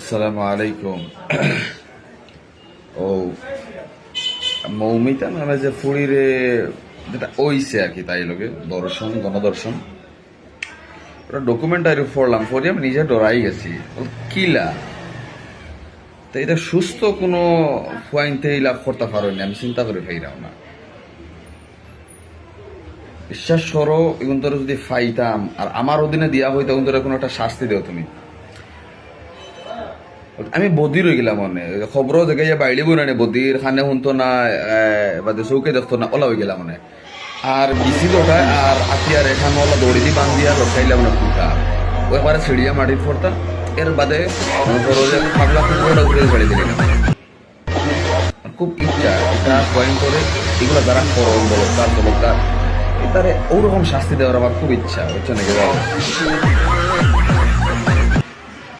আসসালামু আলাইকুম। ও মৌমিতা নামে যে ফুড়িরে যেটা ওইছে আর কি, তাই লোকে দর্শন গণদর্শন ওটা ডকুমেন্টারি পড়লাম, পড়ি আমি নিজে ডরাই গেছি। কিলা তো এটা সুস্থ কোনো পয়েন্টে লাভ করতে পারোনি, আমি চিন্তা করে ফাইরাও না। বিশ্বাস করো, এখন তোর যদি ফাইতাম আর আমার অধীনে দিয়া হইতো, এখন তোর কোনো একটা শাস্তি দেও তুমি। আমি বদির হয়ে গেলাম, মনে খবর জায়গায় বাইরে বই না বদির খানে শুনতো না, বাদে চৌকে দেখতো না, ওলা হয়ে গেলাম মনে। আর বিসি লটায় আর হাতিয়ার এখানে ওলা দৌড়ি দিয়ে বান্ধিয়া লটাইলাম না ফুটা, ও একবারে ছিড়িয়া মাটির পড়তাম। এর বাদে পাগলা কুকুরটা ঘুরে ছেড়ে দিলাম। খুব ইচ্ছা এটা পয়েন্ট করে এগুলো যারা করণ বলকার বলকার তারে ওরকম শাস্তি দেওয়ার আমার খুব ইচ্ছা, হচ্ছে নাকি?